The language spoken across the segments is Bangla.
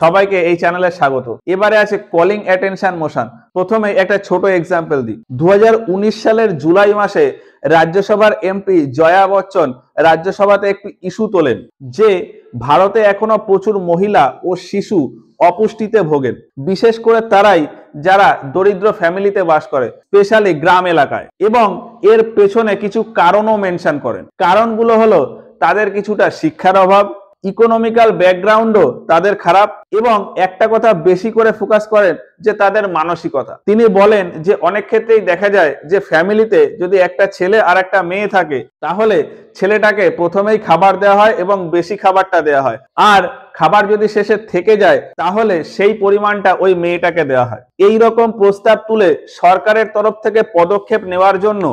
সবাইকে এই চ্যানেলে স্বাগত। এবারে আছে কলিং অ্যাটেনশন মোশন। প্রথমে একটা ছোট এক্সাম্পল দিই। 2019 সালের জুলাই মাসে রাজ্যসভার এমপি জয়া বচ্চন রাজ্যসভাতে একটি ইস্যু তোলেন যে ভারতে এখনো প্রচুর মহিলা ও শিশু অপুষ্টিতে ভোগেন, বিশেষ করে তারাই যারা দরিদ্র ফ্যামিলিতে বাস করে, স্পেশালি গ্রাম এলাকায়। এবং এর পেছনে কিছু কারণও মেনশন করেন। কারণগুলো হলো তাদের কিছুটা শিক্ষার অভাব, ইকোনমিক্যাল ব্যাকগ্রাউন্ডও তাদের খারাপ, এবং একটা কথা বেশি করে ফোকাস করেন যে তাদের মানসিকতা। তিনি বলেন যে অনেক ক্ষেত্রেই দেখা যায় যে ফ্যামিলিতে যদি একটা ছেলে আর একটা মেয়ে থাকে, তাহলে ছেলেটাকে প্রথমেই খাবার দেওয়া হয় এবং বেশি খাবারটা দেওয়া হয়, আর খাবার যদি শেষে থেকে যায় তাহলে সেই পরিমাণটা ওই মেয়েটাকে দেওয়া হয়। এই রকম প্রস্তাব তুলে সরকারের তরফ থেকে পদক্ষেপ নেওয়ার জন্য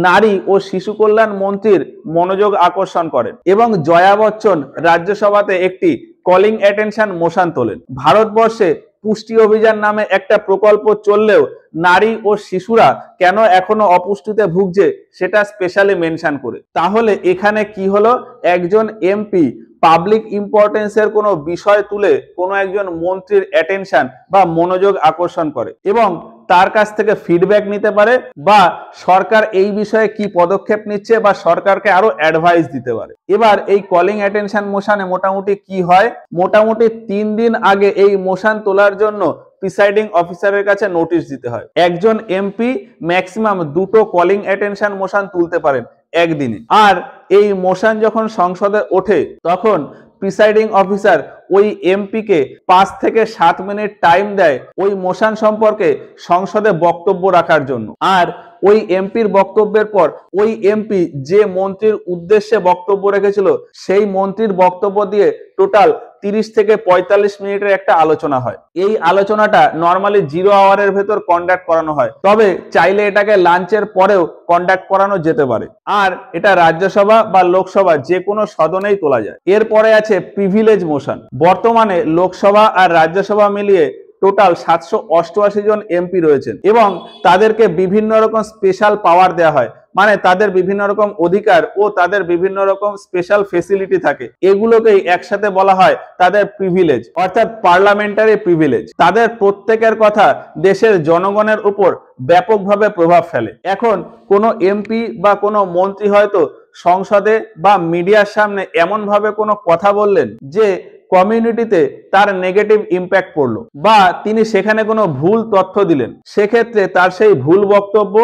নারী ও শিশু কল্যাণ মন্ত্রীর মনোযোগ আকর্ষণ করেন এবং জয়া বচ্চন রাজ্যসভাতে একটি কলিং অ্যাটেনশন মোশন তোলেন। ভারতবর্ষে পুষ্টি অভিযান নামে একটা প্রকল্প চললেও নারী ও শিশুরা কেন এখনো অপুষ্টিতে ভুগছে সেটা স্পেশালি মেনশন করে। তাহলে এখানে কি হলো, একজন এমপি পাবলিক ইম্পর্টেন্সের কোনো বিষয় তুলে কোনো একজন মন্ত্রীর অ্যাটেনশন বা মনোযোগ আকর্ষণ করে এবং তার কাছ থেকে ফিডব্যাক নিতে পারে, বা সরকার এই বিষয়ে কি পদক্ষেপ নিচ্ছে বা সরকারকে আরো অ্যাডভাইস দিতে পারে। এবার এই কলিং অ্যাটেনশন মোশনে মোটামুটি কি হয়, মোটামুটি 3 দিন আগে এই মোশন তোলার জন্য প্রিসাইডিং অফিসারের কাছে নোটিশ দিতে হয়। একজন এমপি ম্যাক্সিমাম 2টো কলিং অ্যাটেনশন মোশন তুলতে পারেন একদিনে। আর এই মোশন যখন সংসদে ওঠে তখন প্রিসাইডিং অফিসার ওই এমপি কে 5 থেকে 7 মিনিট টাইম দেয় ওই মোশন সম্পর্কে সংসদে বক্তব্য রাখার জন্য। আর ওই এমপির বক্তব্যের পর ওই এমপি যে মন্ত্রীর উদ্দেশ্যে বক্তব্য রেখেছিল সেই মন্ত্রীর বক্তব্য দিয়ে টোটাল 30 থেকে 45 মিনিটের একটা আলোচনা হয়। এই আলোচনাটা নরমালি 0 আওয়ারের ভেতর কন্ডাক্ট করানো হয়, তবে চাইলে এটাকে লাঞ্চের পরেও কন্ডাক্ট করানো যেতে পারে। আর এটা রাজ্যসভা বা লোকসভা যে কোনো সদনেই তোলা যায়। এরপরে আছে প্রিভিলেজ মোশন। বর্তমানে লোকসভা আর রাজ্যসভা মিলিয়ে টোটাল 788 জন এমপি রয়েছেন এবং তাদেরকে বিভিন্ন রকম স্পেশাল পাওয়ার দেওয়া হয়, মানে তাদের বিভিন্ন রকম অধিকার ও তাদের বিভিন্ন রকম স্পেশাল ফেসিলিটি থাকে। এগুলোকেই একসাথে বলা হয় তাদের প্রিভিলেজ, অর্থাৎ পার্লামেন্টারি প্রিভিলেজ। তাদের প্রত্যেকের কথা দেশের জনগণের উপর ব্যাপকভাবে প্রভাব ফেলে। এখন কোনো এমপি বা কোনো মন্ত্রী হয়তো সংসদে বা মিডিয়ার সামনে এমন ভাবে কোনো কথা বললেন যে কমিউনিটিতে তার নেগেটিভ ইম্প্যাক্ট পড়লো, বা তিনি সেখানে কোনো ভুল তথ্য দিলেন, সেক্ষেত্রে তার সেই ভুল বক্তব্য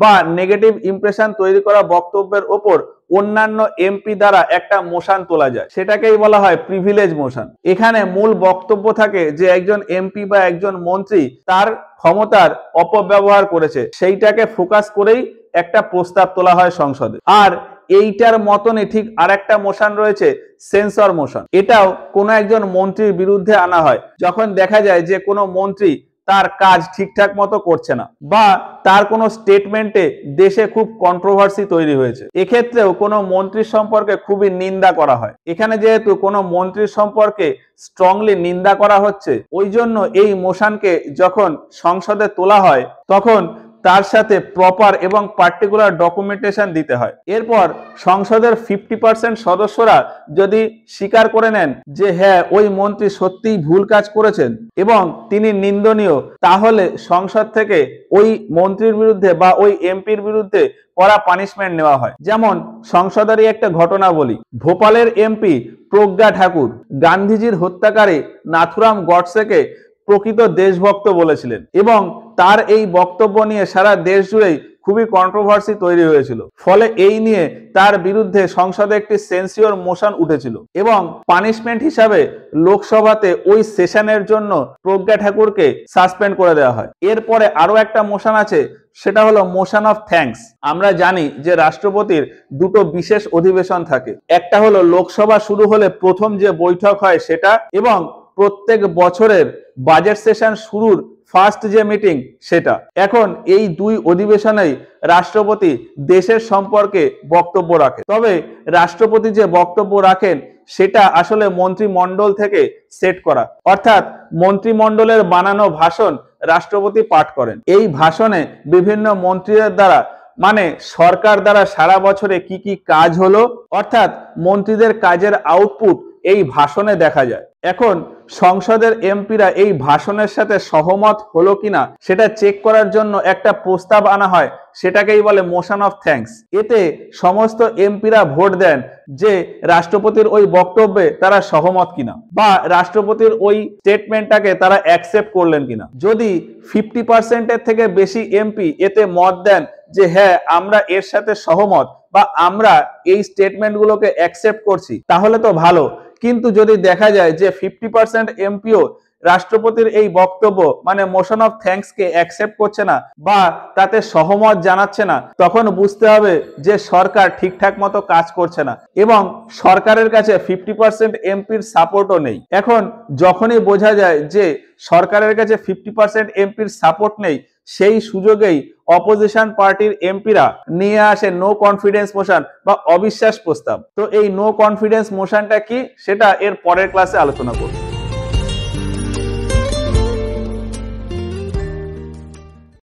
বা নেগেটিভ ইমপ্রেশন তৈরি করা বক্তব্যের ওপর অন্যান্য এমপি দ্বারা একটা মোশন তোলা যায়, সেটাকেই বলা হয় প্রিভিলেজ মোশন। এখানে মূল বক্তব্য থাকে যে একজন এমপি বা একজন মন্ত্রী তার ক্ষমতার অপব্যবহার করেছে, সেইটাকে ফোকাস করেই একটা প্রস্তাব তোলা হয় সংসদে। আর এইটার মতনই ঠিক আরেকটা মোশন রয়েছে সেন্সর মোশন। এটাও কোনো একজন মন্ত্রীর বিরুদ্ধে আনা হয় যখন দেখা যায় যে কোনো মন্ত্রী তার কাজ ঠিকঠাক মতো করছে না, বা তার কোনো স্টেটমেন্টে দেশে খুব কন্ট্রোভার্সি তৈরি হয়েছে। এক্ষেত্রেও কোনো মন্ত্রীর সম্পর্কে খুবই নিন্দা করা হয়। এখানে যেহেতু কোনো মন্ত্রীর সম্পর্কে স্ট্রংলি নিন্দা করা হচ্ছে, ওই জন্য এই মোশনকে যখন সংসদে তোলা হয় তখন তার সাথে প্রপার এবং পার্টিকুলার ডকুমেন্টেশন দিতে হয়। এরপর সংসদের 50% সদস্যরা যদি স্বীকার করে নেন যে হ্যাঁ ওই মন্ত্রী সত্যিই ভুল কাজ করেছেন এবং তিনি নিন্দনীয়, তাহলে সংসদ থেকে ওই মন্ত্রীর বিরুদ্ধে বা ওই এমপির বিরুদ্ধে কড়া পানিশমেন্ট নেওয়া হয়। যেমন সংসদেরই একটা ঘটনা বলি। ভোপালের এমপি প্রজ্ঞা ঠাকুর গান্ধীজির হত্যাকারী নাথুরাম গডসেকে প্রকৃত দেশভক্ত বলেছিলেন এবং তার এই বক্তব্য নিয়ে সারা দেশ জুড়েই খুবই কন্ট্রোভার্সি তৈরি হয়েছিল। ফলে এই নিয়ে তার বিরুদ্ধে সংসদে একটি সেন্সিওর মোশন উঠেছিল এবং পানিশমেন্ট হিসাবে লোকসভাতে ওই সেশনের জন্য প্রজ্ঞা ঠাকুরকে সাসপেন্ড করে দেওয়া হয়। এরপরে আরো একটা মোশন আছে, সেটা হলো মোশন অফ থ্যাঙ্কস। আমরা জানি যে রাষ্ট্রপতির 2টো বিশেষ অধিবেশন থাকে। একটা হলো লোকসভা শুরু হলে প্রথম যে বৈঠক হয় সেটা, এবং প্রত্যেক বছরের বাজেট সেশন শুরুর ফার্স্ট যে মিটিং সেটা। এখন এই 2 অধিবেশনেই রাষ্ট্রপতি দেশের সম্পর্কে বক্তব্য রাখে, তবে রাষ্ট্রপতি যে বক্তব্য রাখেন সেটা আসলে মন্ত্রিমণ্ডল থেকে সেট করা, অর্থাৎ মন্ত্রিমণ্ডলের বানানো ভাষণ রাষ্ট্রপতি পাঠ করেন। এই ভাষণে বিভিন্ন মন্ত্রীদের দ্বারা, মানে সরকার দ্বারা সারা বছরে কি কি কাজ হলো, অর্থাৎ মন্ত্রীদের কাজের আউটপুট এই ভাষণে দেখা যায়। এখন সংসদের এমপিরা এই ভাষণের সাথে সহমত হলো কিনা সেটা চেক করার জন্য একটা প্রস্তাব আনা হয়, সেটাকেই বলে মোশন অফ থ্যাঙ্কস। এতে সমস্ত এমপিরা ভোট দেন যে রাষ্ট্রপতির ওই বক্তব্যে তারা সহমত কিনা বা রাষ্ট্রপতির ওই স্টেটমেন্টটাকে তারা অ্যাকসেপ্ট করলেন কিনা। যদি 50% থেকে বেশি এমপি এতে মত দেন যে হ্যাঁ আমরা এর সাথে সহমত বা আমরা এই স্টেটমেন্টগুলোকে অ্যাকসেপ্ট করছি, তাহলে তো ভালো। কিন্তু যদি দেখা যায় যে 50% এমপিও রাষ্ট্রপতির এই বক্তব্য মানে motion of thanks K accept করছে না বা তাতে সহমত জানাচ্ছে না, তখন বুঝতে হবে যে সরকার ঠিকঠাক মতো কাজ করছে না এবং সরকারের কাছে 50% এমপির সাপোর্টও নেই। এখন যখনই বোঝা যায় যে সরকারের কাছে 50% এমপির সাপোর্ট নেই, সেই সুযোগেই অপোজিশন পার্টির এমপিরা নিয়ে আসে নো কনফিডেন্স মোশন বা অবিশ্বাস প্রস্তাব। তো এই নো কনফিডেন্স মোশনটা কি সেটা এর পরের ক্লাসে আলোচনা করব।